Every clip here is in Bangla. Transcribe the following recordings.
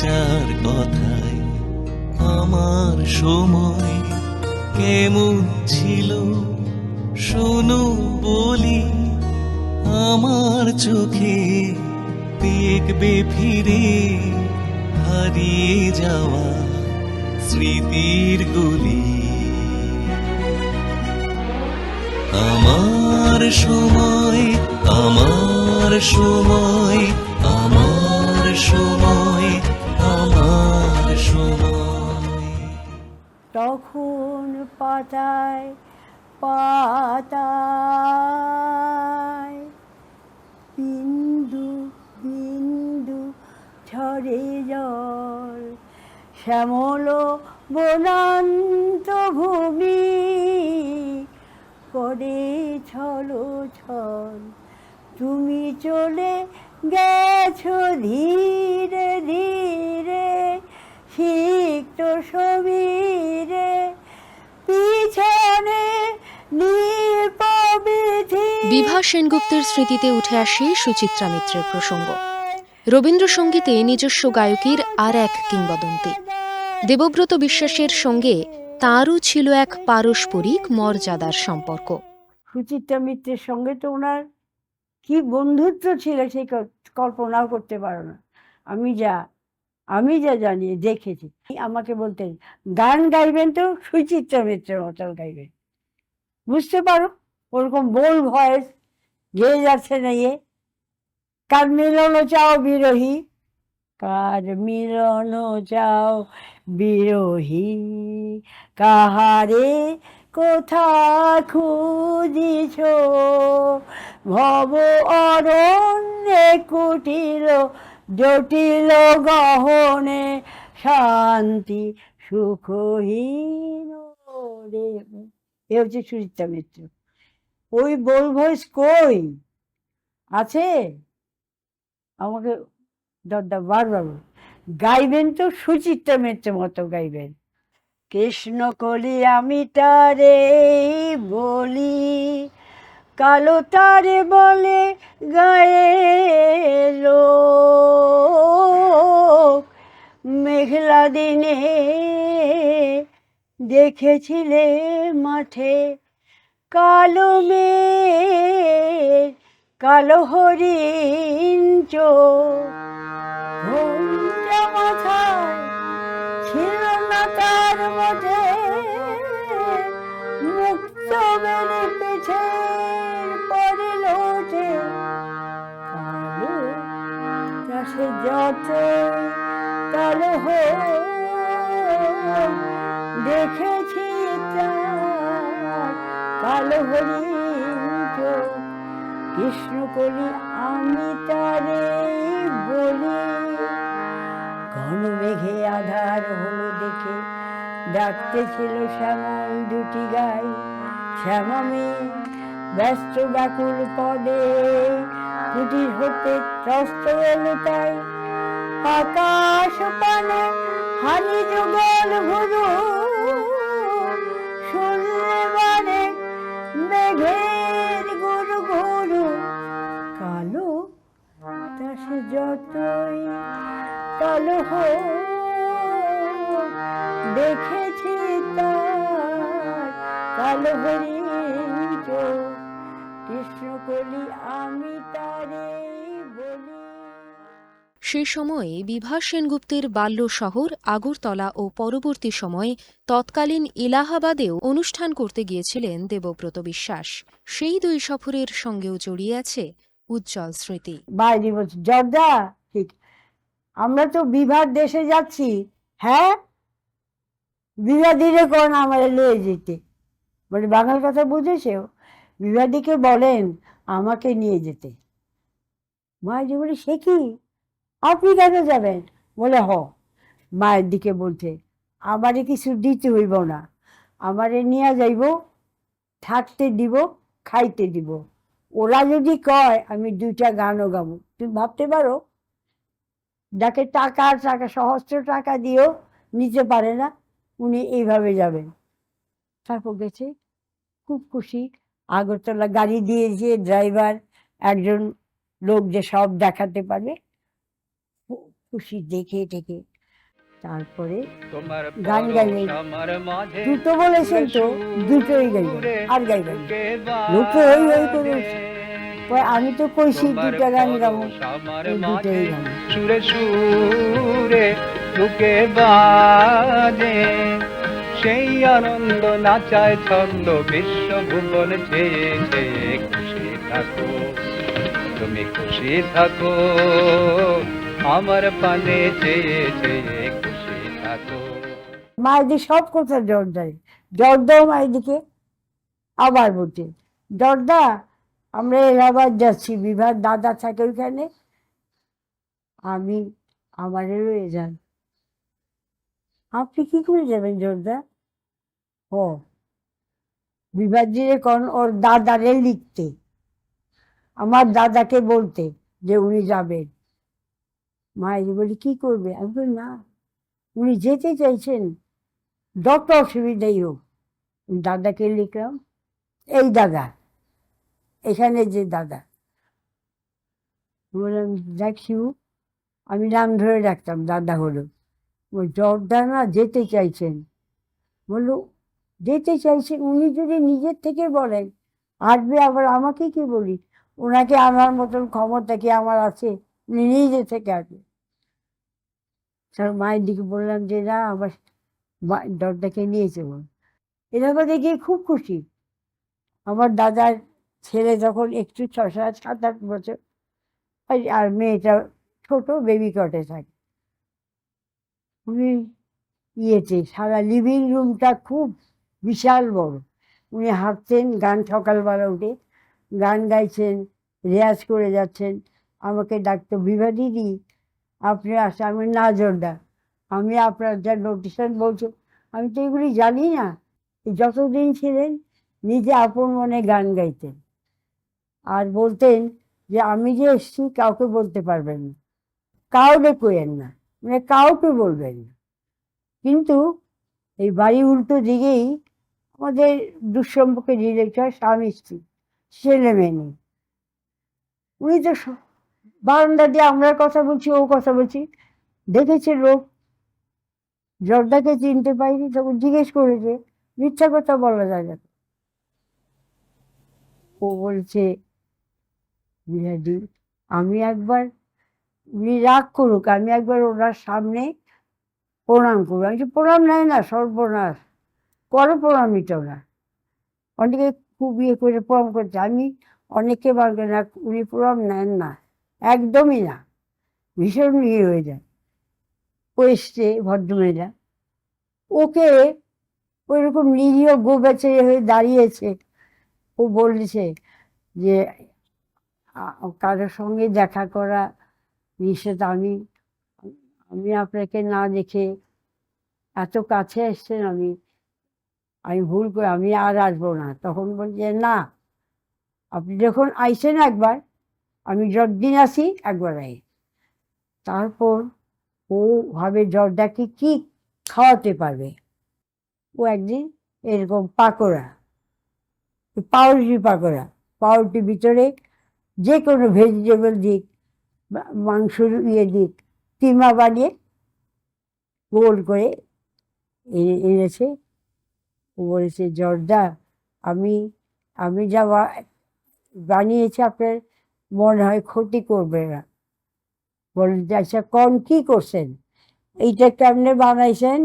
যার কথায় আমার সময় কেমন ছিল শোনো বলি, আমার চোখে দেখবে ফিরে হারিয়ে যাওয়া স্মৃতির গলি। আমার সময়, আমার সময়, আমার সময়, আমার সময়। তখন পাতায় পাতায় বিন্দু বিন্দু ঝরে জল, শ্যামল বনান্ত ভূমি করে ছলো ছল। তুমি চলে গেছো ধীরে ধীরে সিক্ত সমীরে, পিছনে নির্পবিধি। বিভা সেনগুপ্তের স্মৃতিতে উঠে আসে সুচিত্রা মিত্রের প্রসঙ্গ। রবীন্দ্রসঙ্গীতে নিজস্ব গায়কীর আর এক কিংবদন্তি। দেবব্রত বিশ্বাসের সঙ্গে তাঁরও ছিল এক পারস্পরিক মর্যাদার সম্পর্ক। সুচিত্রা মিত্রের সঙ্গে তো ওনার কি বন্ধুত্ব ছিল সেই কল্পনাও করতে পারো না। আমি যা জানি দেখেছি, আমাকে বলতেন গান গাইবেন তো সুচিত্রা মিত্রের মতো গাইবেন, বুঝতে পারো ওরকম বোল ভয়েস গেয়ে যাচ্ছে না। কার মিলন চাও বিরোহী, কার মিলন চাও বিরোহী, কাহারে কোথা খুঁজিছ ভব অরণ্যে কুটিল জটিল গহনে শান্তি সুখহীন রে। এ হচ্ছে সুচিত্রা মিত্র। ওই বোল ভয়েস কই আছে? আমাকে দাদা বারবার গাইবেন তো সুচিত্রা মিত্রের মতো গাইবেন। কৃষ্ণ কলি আমি তারে বলি, কালো তারে বলে গায়ে লোক, মেঘলা দিনে দেখেছিলে মাঠে কালো মেঘ কালো হরিণ চোখ, ঘোমটা মাথায় ছিল না তার মধ্যে, মুক্ত বেড়ে পেছের পরে লোটে কালো চাষে যত কালো দেখেছি তার কালো হরিণ চোখ। কৃষ্ণ কলি আমি তারে বলি, ঘন মেঘে আধার হলো দেখে ডাকতেছিল শ্যামল দুটি গাই, শ্যামা মেয়ে ব্যস্ত ব্যাকুল পদে কুটির হতে ত্রস্ত এলো তাই, আকাশ পানে হানি যুগল ঘুরু, শুনলে মানে মেঘের গুরু গুরু, কালো তাসে যতই কালো দেখেছি তার কালো হরিণ চোখ। কৃষ্ণ কলি আমি তারে বলি। সেই সময়ে বিভা সেনগুপ্তের বাল্য শহর আগরতলা ও পরবর্তী সময়ে তৎকালীন এলাহাবাদেও অনুষ্ঠান করতে গিয়েছিলেন দেবব্রত বিশ্বাস। সেই দুই সফরের সঙ্গেও জড়িয়ে আছে উজ্জ্বল স্মৃতি। বাইরে বলছি জর্দা ঠিক, আমরা তো বিভার দেশে যাচ্ছি। হ্যাঁ, বিভা দিলে কোন আমার লয়ে যেতে, বলে বাঙাল কথা বুঝেছেও, বিভাদিকে বলেন আমাকে নিয়ে যেতে। মায়ের বলে সে কি, আপনি কেন যাবেন? বলে মায়ের দিকে বলতে আমারে কিছু দিতে হইব না, আমারে নিয়ে যাইব, থাকতে দিব, খাইতে দিব, ওরা যদি কয় আমি 2টা গানও গাবো। তুমি ভাবতে পারো, যাকে টাকা সহস্র টাকা দিয়েও নিতে পারে না, উনি এইভাবে যাবেন। তারপর গেছে, খুব খুশি। আগরতলা গাড়ি দিয়েছে ড্রাইভার, একজন লোক যে সব দেখাতে পারবে, খুশি দেখে টেকে তারপরে তোমার গান গাইলেন, আমার মাঝে দুটো বলেছেন তো দুটোই গাইলেন, আর গাইবেন না। লোকে ওই ওই করে উঠছে। কয় আমি তো কইছি দুটা গান গাবো, ওই দুটোই গাবো। সুরে সুরে বুকে বাজে সেই আনন্দ নাচায় ছন্দ বিশ্ব ভুবন চেয়ে চেয়ে খুশি থাকো তুমি খুশি থাকো আমার পানে চেয়ে চেয়ে খুশি থাকো। মায়েদের সব কথা জর্দায়, জর্দাও মায়েদিকে আবার বলছে, জর্দা আমরা এলাহাবাদ যাচ্ছি, বিভার দাদা থাকে ওইখানে, আমি আমারে রয়ে যান। আপনি কি করে যাবেন জর্দা? ও বিভাজিরে কোন ওর দাদারে লিখতে, আমার দাদাকে বলতে যে উনি যাবেন। মায়ের বলি কি করবে? আমি বলি না, উনি যেতে চাইছেন, যত অসুবিধাই হোক। দাদাকে লিখলাম, এই দাদা, এখানে যে দাদা, বললাম দেখিও, আমি নাম ধরে রাখতাম, দাদা হলো। ওই জর্দা না যেতে চাইছেন। বললো যেতে চাইছেন, উনি যদি নিজের থেকে বলেন আসবে, আবার আমাকে কি বলি? ওনাকে আনার মতন ক্ষমতা কি আমার আছে? উনি নিজে থেকে আসবে। তার মায়ের দিকে বললাম যে না, আবার জর্দাকে নিয়েছে বল। এলাকাতে গিয়ে খুব খুশি। আমার দাদার ছেলে যখন একটু 6-7-8 বছর, আর মেয়েটা ছোট, বেবি কটে থাকে। উনি ইয়েতে সারা লিভিং রুমটা খুব বিশাল বড়। উনি হাঁটছেন, গান সকালবেলা উঠে গান গাইছেন, রেয়াজ করে যাচ্ছেন। আমাকে ডাকতো, বিভা দিদি আপনি আসে। আমি না জর্দা, আমি আপনার যা নোটিশন বলছো আমি তো এগুলি জানি না। যতদিন ছিলেন নিজে আপন মনে গান গাইতেন, আর বলতেন যে আমি যে এসছি কাউকে বলতে পারবেন না, কাউকে কইেন না, মানে কাউকে বলবেন না। কিন্তু এই বাড়ি উল্টো দিকেই আমাদের দুঃসম্পর্কের রিলেশন, স্বামী স্ত্রী, ছেলে মেয়ে নেই। উনি তো বারান্দা দিয়ে আমরা কথা বলছি, ও কথা বলছি, দেখেছে লোক, জর্দাকে চিনতে পাইনি, তখন জিজ্ঞেস করেছে, মিথ্যা কথা বলা যায় না। ও বলছে বিহাদি আমি একবার, উনি রাগ করুক, আমি একবার ওনার সামনে প্রণাম করবো। আমি প্রণাম নেয় না, সর্বনাশ করে প্রণামিত না। অনেকে খুব ইয়ে করে প্রণাম করছে, আমি অনেককে বলবে না, উনি প্রণাম নেন না, একদমই না, ভীষণ ইয়ে হয়ে যায়। ও এসছে ভদ্রমেয়েরা, ওকে ওইরকম নিরীহ গোবেচে হয়ে দাঁড়িয়েছে। ও বলেছে যে কারোর সঙ্গে দেখা করা নিষেধ, আমি আমি আপনাকে না দেখে এত কাছে এসছেন, আমি ভুল করে আমি আর আসবো না। তখন বলছে না, আপনি যখন আইসেন একবার, আমি যতদিন আসি একবার আই। তারপর ও ভাবে জর্দাকে কি খাওয়াতে পারবে। ও একদিন এরকম পাকোড়া, পাউরুটি পাকোড়া, পাউরুটির ভিতরে যে কোনো ভেজিটেবল দিক, মাংসর ইয়ে দিক, কিমা বানিয়ে গোল করে এনেছে। ও বলেছে জর্দা আমি আমি যা বানিয়েছি আপনার মনে হয় ক্ষতি করবে না। বলে আচ্ছা কোন কি করছেন, এইটা কেমনে বানাইছেন,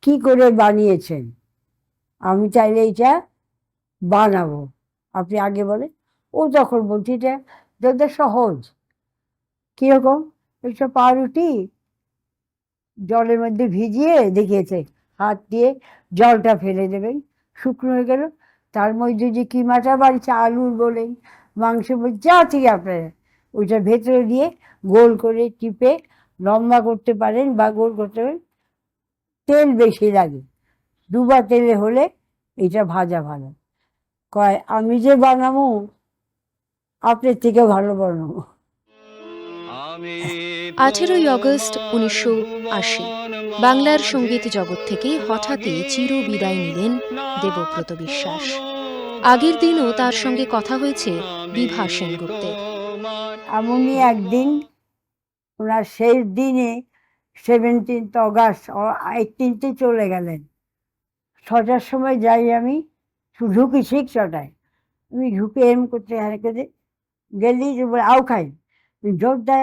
কি করে বানিয়েছেন, আমি চাইলে এইটা বানাবো, আপনি আগে বলে। ও তখন বলছি এটা যত সহজ। কিরকম? একটা পাউরুটি জলের মধ্যে ভিজিয়ে দেখিয়েছে, হাত দিয়ে জলটা ফেলে দেবেন, শুকনো হয়ে গেল। তার মধ্যে যে কিমাটা বাড়ছে, আলুর বলেন, মাংস বলেন, যা থেকে আপনারা ওইটা ভেতরে দিয়ে গোল করে টিপে লম্বা করতে পারেন বা গোল করতে পারেন। তেল বেশি লাগে, দুবার তেলে হলে এটা ভাজা ভালো। কয় আমি যে বানাবো আপনার থেকে ভালো বানাবো। 18ই অগস্ট 1980 বাংলার সঙ্গীত জগৎ থেকে হঠাৎই চির বিদায় নিলেন দেবব্রত বিশ্বাস। আগের দিনও তার সঙ্গে কথা হয়েছে বিভা সেনগুপ্তের। এমনই একদিন ওনার শেষ দিনে 17 অগাস্ট 18 চলে গেলেন। 6টার সময় যাই আমি, ঢুকি ঠিক 6টায়। আমি ঢুকে এম করতে হ্যাঁ করে গেলি যে বলে আও খাই দরজা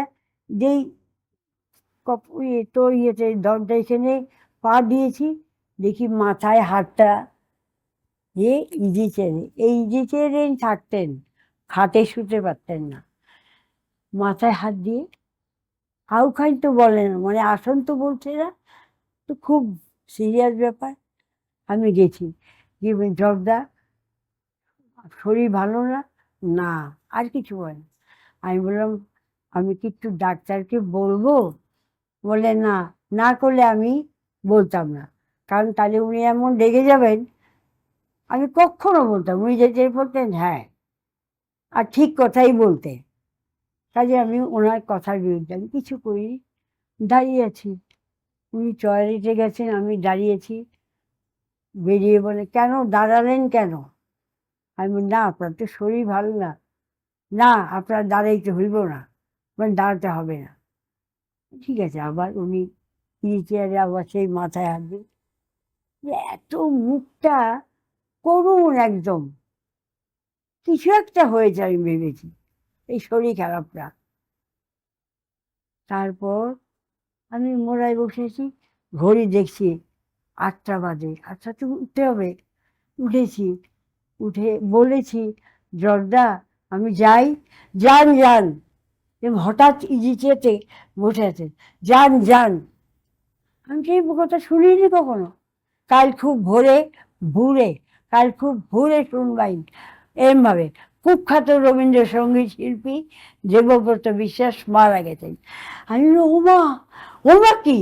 যেই ইয়েতে দরজা এখানে পা দিয়েছি, দেখি মাথায় হাতটা ইজি চেয়ারে, এই ইজি চেয়ারে থাকতেন, খাটে শুতে পারতেন না, মাথায় হাত দিয়ে হাউ খাই তো বলে না, মানে আসন তো বলছে না, তো খুব সিরিয়াস ব্যাপার। আমি গেছি, গিয়ে জর্দা শরীর ভালো না, না আর কিছু বলে না। আমি বললাম আমি কি একটু ডাক্তারকে বলবো? বলে না, না করলে আমি বলতাম না, কারণ তাহলে উনি এমন রেগে যাবেন। আমি কখনো বলতাম, উনি যেতে বলতেন হ্যাঁ, আর ঠিক কথাই বলতে, কাজে আমি ওনার কথার বিরুদ্ধে আমি কিছু করিনি, দাঁড়িয়ে আছি। উনি টয়লেটে গেছেন, আমি দাঁড়িয়েছি। বেরিয়ে বলে কেন দাঁড়ালেন কেন? আমি বলি, না আপনার তো শরীর ভালো না, না আপনার দাঁড়াইতে হইব না, মানে দাঁড়াতে হবে না। ঠিক আছে, আবার উনি চেয়ারে আবার সেই মাথায় হাত দিয়ে, এত মুখটা করুণ একদম, কিছু একটা হয়েছে আমি ভেবেছি এই শরীর খারাপটা। তারপর আমি মোড়ায় বসেছি, ঘড়ি দেখছি 8টা বাজে, 8টা তো উঠতে হবে। উঠেছি, উঠে বলেছি জর্দা আমি যাই। যান যান, এবং হঠাৎ ইজি চেতে বসে আছেন, যান যান। আমি সেই কথা শুনিনি কখনো। কাল খুব ভোরে শুনবাই এমভাবে কুখ্যাত রবীন্দ্রসঙ্গীত শিল্পী দেবব্রত বিশ্বাস মারা গেছেন। আমি ওমা, ওমা কি,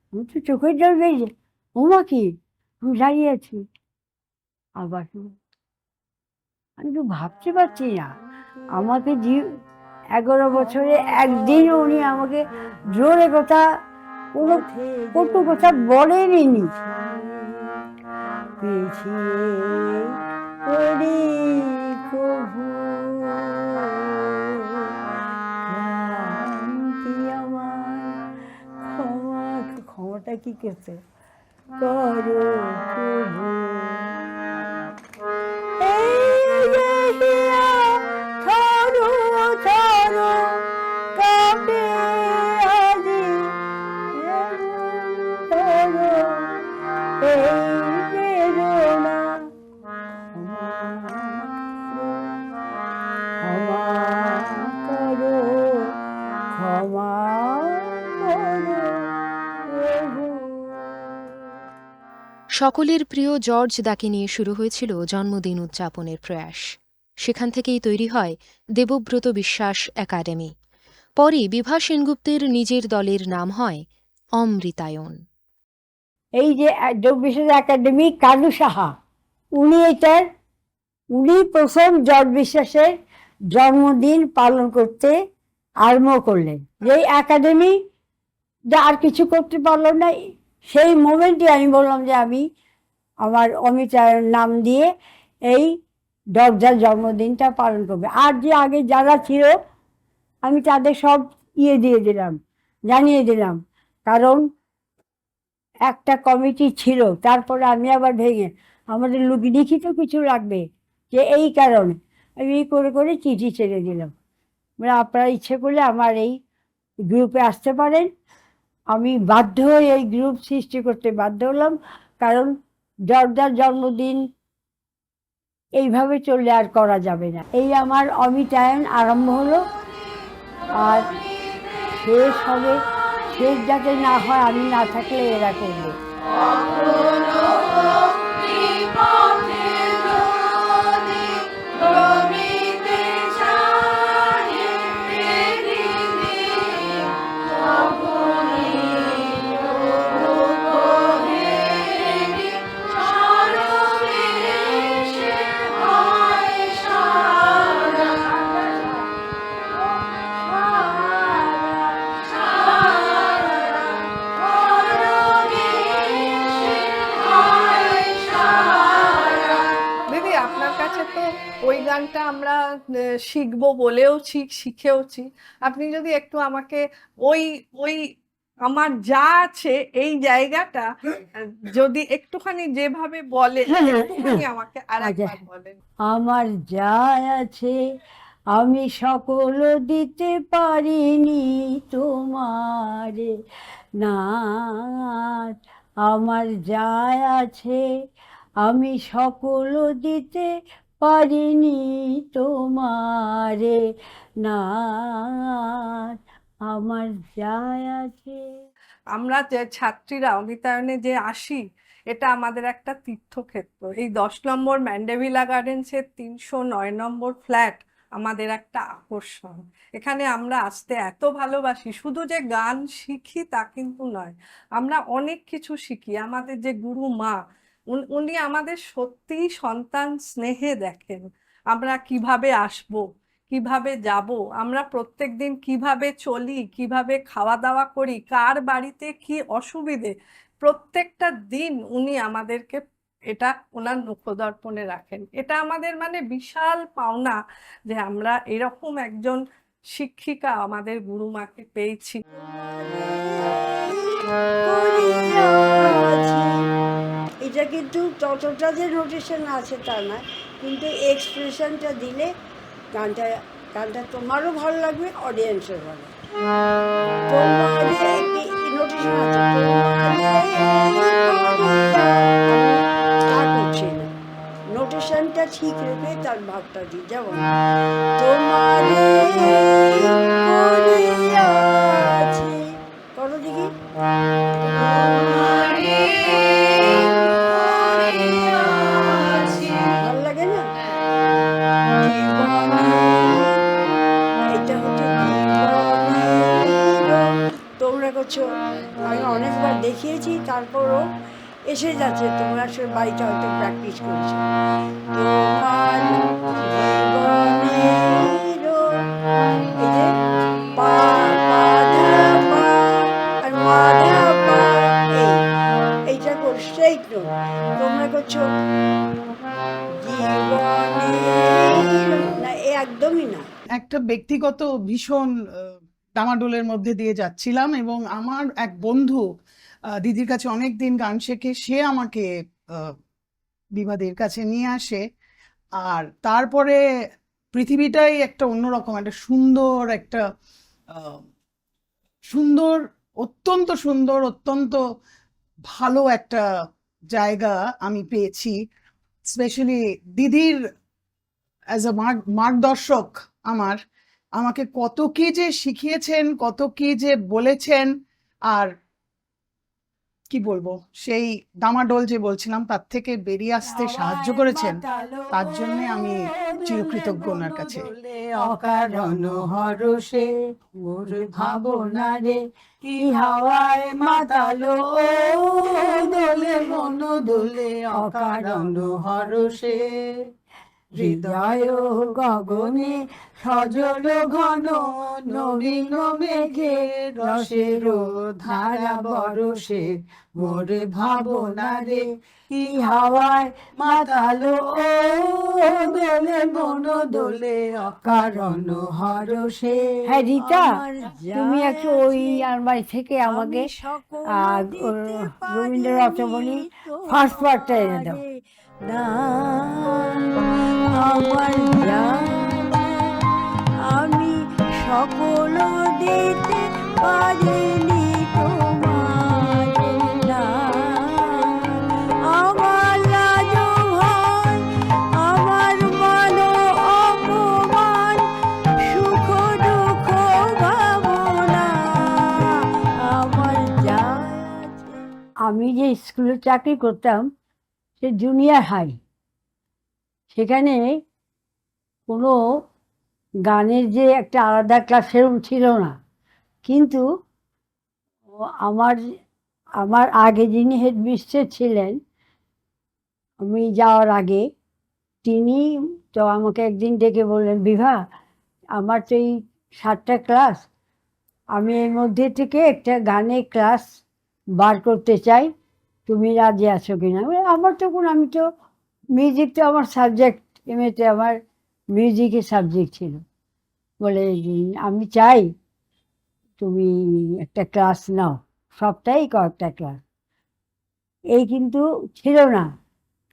আমি তো চোখের জল বেরিয়েছে, ওমা কি, আমি দাঁড়িয়ে আছি। আবার আমি তো ভাবতে পারছি না, আমাকে 11 বছরে একদিন উনি আমাকে জোরে কথা, কোনো কটু কথা বলেনি। প্রভু ক্ষমাটা কি করছে করো প্রভু, সকলের প্রিয় জর্জ দাকে নিয়ে শুরু হয়েছিল জন্মদিন উদযাপনের প্রয়াস। সেখান থেকেই তৈরি হয় দেবব্রত বিশ্বাস একাডেমি। পরে বিভা সেনগুপ্তের নিজের দলের নাম হয় অমৃতায়ন। এই যে যোগবিশ্বাস একাডেমি, কানু সাহা উনি প্রথম জর্জ বিশ্বাসের জন্মদিন পালন করতে আরম্ভ করলেন। এই একাডেমি আর কিছু করতে পারলো না, সেই মোমেন্টে আমি বললাম যে আমি আমার অমিতায়ন নাম দিয়ে এই দরজার জন্মদিনটা পালন করবে। আর যে আগে যারা ছিল আমি তাদের সব দিয়ে দিলাম, জানিয়ে দিলাম, কারণ একটা কমিটি ছিল, তারপরে আমি আবার ভেঙে আমাদের লিখিত কিছু লাগবে যে এই কারণে আমি এই করে চিঠি ছেড়ে দিলাম, মানে আপনারা ইচ্ছে করলে আমার এই গ্রুপে আসতে পারেন। আমি বাধ্য হয়ে এই গ্রুপ সৃষ্টি করতে বাধ্য হলাম, কারণ জর্দার জন্মদিন এইভাবে চললে আর করা যাবে না। এই আমার অমিতায়ন আরম্ভ হলো, আর শেষ হবে, শেষ যাতে না হয় আমি না থাকলে এরা করবে। ওই গানটা আমরা শিখবো বলেওছি, শিখেওছি। আপনি যদি একটু আমাকে ওই ওই আমার যা আছে এই জায়গাটা যদি একটুখানি যেভাবে বলে একটুখানি আমাকে আর একবার বলেন। আমার যা আছে আমি সকল দিতে পারিনি তোমারে নাথ, আমার যা আছে আমি সকল দিতে পারিনি তোমারে নাথ, আমার যা আছে। আমরা যে ছাত্রীরা অমৃতায়নে যে আসি, এটা আমাদের একটা তীর্থক্ষেত্র। এই 10 নম্বর ম্যান্ডেভিলা গার্ডেন্সের 309 নম্বর ফ্ল্যাট আমাদের একটা আকর্ষণ। এখানে আমরা আসতে এত ভালোবাসি, শুধু যে গান শিখি তা কিন্তু নয়, আমরা অনেক কিছু শিখি। আমাদের যে গুরু মা, উনি আমাদের সত্যিই সন্তান স্নেহে দেখেন। আমরা কিভাবে আসবো, কিভাবে যাব, আমরা প্রত্যেক দিন কিভাবে চলি, কিভাবে খাওয়া দাওয়া করি, কার বাড়িতে কি অসুবিধে, প্রত্যেকটা দিন উনি আমাদেরকে এটা ওনার মুখদর্পণে রাখেন। এটা আমাদের মানে বিশাল পাওনা যে আমরা এরকম একজন শিক্ষিকা আমাদের গুরুমাকে পেয়েছি। এটা কিন্তু ততটা যে নোটেশন আছে তা না, কিন্তু এক্সপ্রেশনটা দিলে গানটা গানটা তোমারও ভালো লাগবে, অডিয়েন্সের ভালো। তোমারে নোটেশন আছে, তা করছি না, নোটেশনটা ঠিক রেখে তার ভাবটা দিই। যেমন তোমারে করিয়াছি, করো দেখি। ভালো লাগে না? এটা হচ্ছে তোমরা করছো, আমি অনেকবার দেখিয়েছি, তারপরও এসে যাচ্ছে। তোমরা আসলে বাড়িতে হয়তো প্র্যাকটিস করেছো। তোমার এই যে পা পা ধা পা আর মা ধা পা, এইটা কর স্ট্রেইট নোট। তোমরা করছো না, একদমই না। একটা ব্যক্তিগত ভীষণ ডামাডোলের মধ্যে দিয়ে যাচ্ছিলাম, এবং আমার এক বন্ধু দিদির কাছে অনেক দিন গান শেখে, সে আমাকে বিভাদের কাছে নিয়ে আসে। আর তারপরে পৃথিবীটাই একটা অন্যরকম, একটা সুন্দর, একটা সুন্দর, অত্যন্ত সুন্দর, অত্যন্ত ভালো একটা জায়গা আমি পেয়েছি। স্পেশালি দিদির অ্যাজ আ মার্গদর্শক আমাকে কত কি যে শিখিয়েছেন, কত কি যে বলেছেন। আর কি বলবো, সেই ডামাডোল যে বলছিলাম তার থেকে বেরিয়ে আসতে সাহায্য করেছেন, তার জন্য আমি চিরকৃতজ্ঞ ওনার কাছে। অকারণ হরষে মোর ভাবনা রে, কি হাওয়ায় মাতালো দোলে মন দোলে, অকারণ হরষে হৃদয় গগনে সজল ঘন, নবীন মেঘে রসের ধারা বরসে, মোর ভাবনা রে কি হাওয়ায় মাতালো দোলে মন দোলে, অকারণ হরষে। হ্যাঁ রীতা, তুমি একটু ওই আলমারি থেকে আমাকে রবীন্দ্র রচবনী ফার্স্ট পার্টটা এনে দাও। আমার আমি সকল দিতে পারিনি তোমারে না, আমার লাজ ভয়, আমার মান অপমান, সুখ দুঃখ ভাবনা, আমার যা আছে। আমি যে স্কুলে চাকরি করতাম সে জুনিয়র হাই, সেখানে কোনো গানের যে একটা আলাদা ক্লাস সেরকম ছিল না, কিন্তু আমার আমার আগে যিনি হেডমিস্ট্রেস ছিলেন, আমি যাওয়ার আগে, তিনি তো আমাকে একদিন ডেকে বললেন, বিভা আমার তো এই 7টা ক্লাস, আমি এর মধ্যে থেকে একটা গানের ক্লাস বার করতে চাই, তুমি রাজি আছো কিনা। আমার তখন, আমি তো মিউজিক তো আমার সাবজেক্ট, এমএতে আমার মিউজিকের সাবজেক্ট ছিল, বলে আমি চাই তুমি একটা ক্লাস নাও। সপ্তাহে কয়েকটা ক্লাস। এই কিন্তু ছিল না,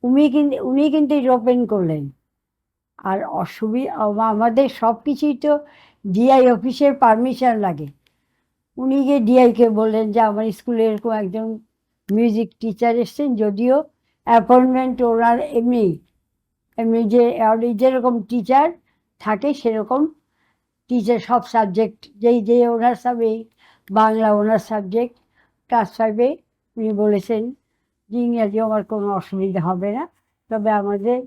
উনি কিন্তু এটা ওপেন করলেন। আর আমাদের সব কিছুই তো ডিআই অফিসের পারমিশন লাগে। উনি গিয়ে ডিআইকে বললেন যে আমার স্কুলে এরকম একজন মিউজিক টিচার এসছেন, যদিও অ্যাপয়েন্টমেন্ট ওনার এমনি এমনি যে যেরকম টিচার থাকে সেরকম টিচার, সব সাবজেক্ট যে ওনার সাবজেক্ট, বাংলা ওনার সাবজেক্ট, ক্লাস 5-এ উনি বলেছেন যে ইংরাজি আমার কোনো অসুবিধা হবে না, তবে আমাদের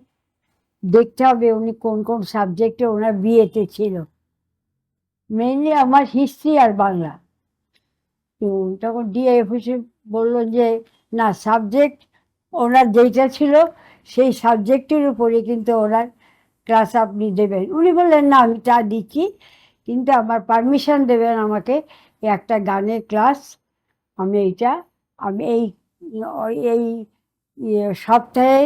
দেখতে হবে উনি কোন কোন সাবজেক্টে ওনার বিএতে ছিল। মেইনলি আমার হিস্ট্রি আর বাংলা। তো তখন ডিআই অফিসে বললো যে না, সাবজেক্ট ওনার যেটা ছিল সেই সাবজেক্টের উপরে কিন্তু ওনার ক্লাস আপনি দেবেন। উনি বললেন না, আমি তা দিচ্ছি, কিন্তু আমার পারমিশন দেবেন আমাকে একটা গানের ক্লাস, আমি এই এই সপ্তাহে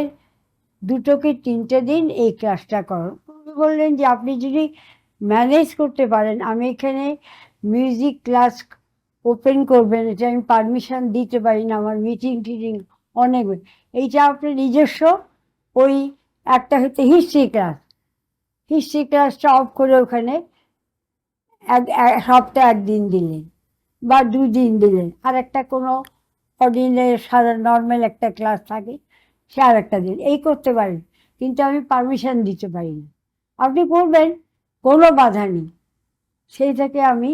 2 কি 3টে দিন এই ক্লাসটা করুন। উনি বললেন যে আপনি যদি ম্যানেজ করতে পারেন, আমি এখানে মিউজিক ক্লাস ওপেন করবেন, এটা আমি পারমিশন দিতে পারি না, আমার মিটিং টিটিং অনেক, এইটা আপনার নিজস্ব। ওই একটা হচ্ছে হিস্ট্রি ক্লাসটা অফ করে ওখানে সপ্তাহে 1 দিন দিলেন বা 2 দিন দিলেন, আর একটা কোনো অর্ডিনারি সাধারণ নর্মাল একটা ক্লাস থাকে সে আর একটা দিন, এই করতে পারেন, কিন্তু আমি পারমিশন দিতে পারি না। আপনি করবেন, কোনো বাধা নেই। সেই থেকে আমি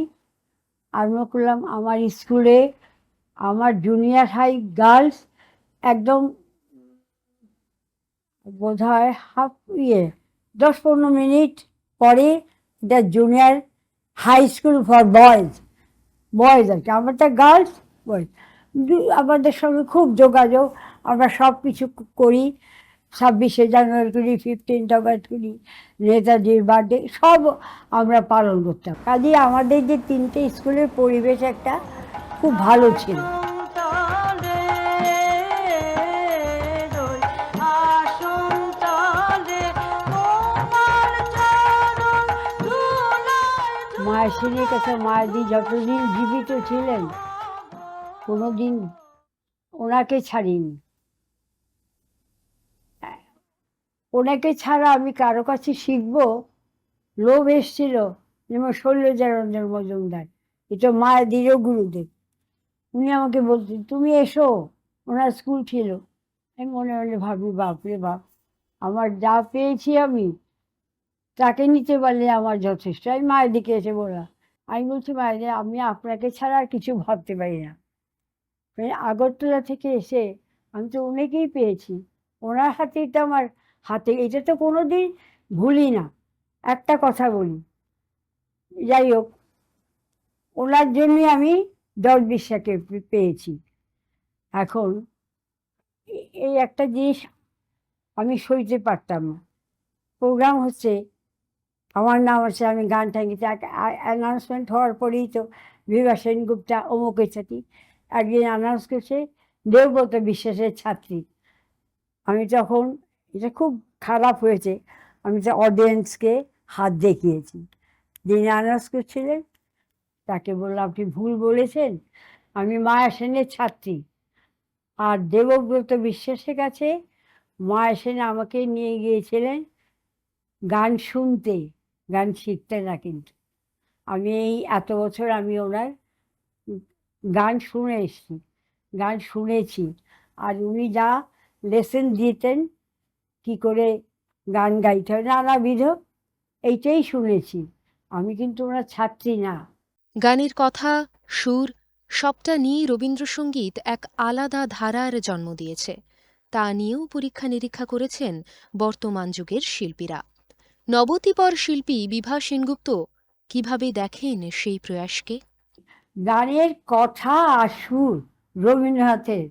আরম্ভ করলাম আমার স্কুলে। আমার জুনিয়র হাই গার্লস একদম বোধ হয় 10-15 মিনিট পরে এটা junior high school for boys আর কি, আমারটা গার্লস বয়েজ। আমাদের সঙ্গে খুব যোগাযোগ, আমরা সব কিছু করি, 26শে জানুয়ারি করি, 15th অগস্ট করি, নেতাজির বার্থডে সব আমরা পালন করতাম। কাজে আমাদের যে 3টে স্কুলের পরিবেশ একটা খুব ভালো ছিল। মায়ের কাছে মায়েদি যতদিন জীবিত ছিলেন কোনোদিন ওনাকে ছাড়িনি। ওনাকে ছাড়া আমি কারো কাছে শিখবো লোভ এসছিল, যেমন শৈলজারঞ্জন মজুমদার, এটা মায়েদিরও গুরুদেব। উনি আমাকে বলতেন তুমি এসো, ওনার স্কুল ছিল। আমি মনে মনে ভাবি বাপরে বাপ, আমার যা পেয়েছি আমি তাকে নিতে পারলে আমার যথেষ্ট। আমি মায়ের দিকে এসে বললাম, আমি বলছি মায়েদের আমি আপনাকে ছাড়া আর কিছু ভাবতে পারি না। আগরতলা থেকে এসে আমি তো অনেকেই পেয়েছি, ওনার হাতেই তো আমার হাতে, এটা তো কোনো দিন ভুলি না। একটা কথা বলি, যাই হোক, ওনার জন্যে আমি দশ বিশ্বাসকে পেয়েছি। এখন এই একটা জিনিস আমি সইতে পারতাম না। প্রোগ্রাম হচ্ছে, আমার নাম হচ্ছে, আমি গান টাঙ্গিতে অ্যানাউন্সমেন্ট হওয়ার পরেই তো বিভা সেনগুপ্তা অমুকের সাথী একদিন অ্যানাউন্স করছে দেবব্রত বিশ্বাসের ছাত্রী। আমি তখন, এটা খুব খারাপ হয়েছে, আমি তো অডিয়েন্সকে হাত দেখিয়েছি। যিনি অ্যানাউন্স করছিলেন তাকে বললাম আপনি ভুল বলেছেন, আমি মায়া সেনের ছাত্রী। আর দেবব্রত বিশ্বাসের কাছে মায়া সেন আমাকে নিয়ে গিয়েছিলেন গান শুনতে, গান শিখতে না। কিন্তু আমি এই এত বছর আমি ওনার গান শুনে এসেছি, গান শুনেছি, আর উনি যা লেসেন দিতেন কি করে গান গাইতে হয় নানাবিধ, এইটাই শুনেছি। আমি কিন্তু ওনার ছাত্রী না। গানের কথা, সুর সবটা নিয়েই রবীন্দ্রসঙ্গীত এক আলাদা ধারার জন্ম দিয়েছে। তা নিয়েও পরীক্ষা নিরীক্ষা করেছেন বর্তমান যুগের শিল্পীরা। নবদ্বীপর শিল্পী বিভা সেনগুপ্ত কিভাবে দেখেন সেই প্রয়াসকে? গানের কথা আর সুর রবীন্দ্রনাথের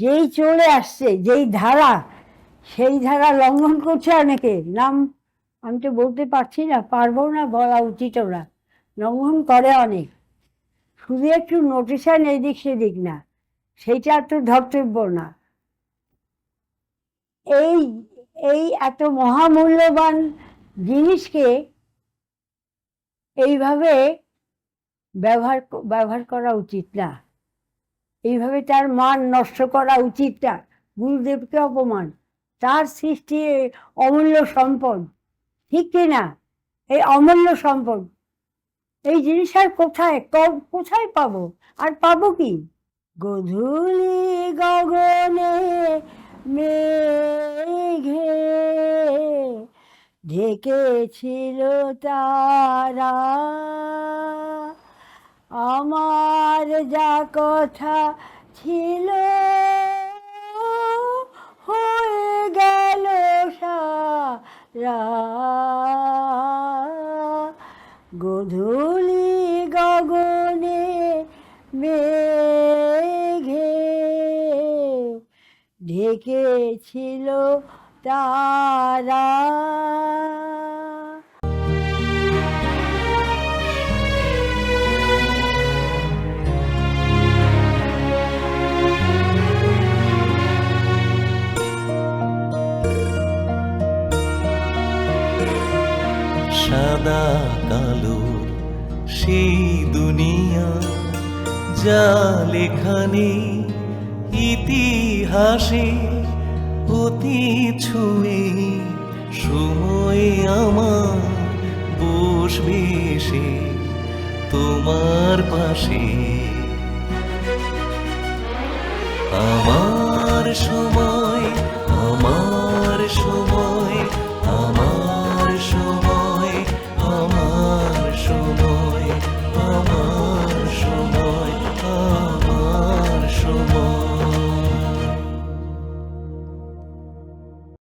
যেই চলে আসছে, যেই ধারা, সেই ধারা লঙ্ঘন করছে অনেকে। নাম আমি তো বলতে পারছি না, পারবো না, বলা উচিতও না। লঙ্ঘন করে অনেক, শুধু একটু নোটিশন এদিক সেদিক না, সেইটা তো ধর্তব্য না। এই এই এত মহামূল্যবান জিনিসকে এইভাবে ব্যবহার করা উচিত না। এইভাবে তার মান নষ্ট করা উচিত না। গুরুদেবকে অপমান, তার সৃষ্টি অমূল্য সম্পদ, ঠিক কিনা? এই অমূল্য সম্পদ, এই জিনিস আর কোথায় পাবো? আর পাবো কি? গধূলি গগনে মেঘে ঢেকেছিল তারা, আমার যা কথা ছিল হয়ে গেল সারা। গধূলি গগনে মেঘে ঢেকেছিল তারা। সাদা কালোর সেই দুনিয়া, যা লেখানে ইতিহাসে অতীত ছুঁয়ে সময় আমার বসবে এসে তোমার পাশে। আমার সময়, আমার সময়।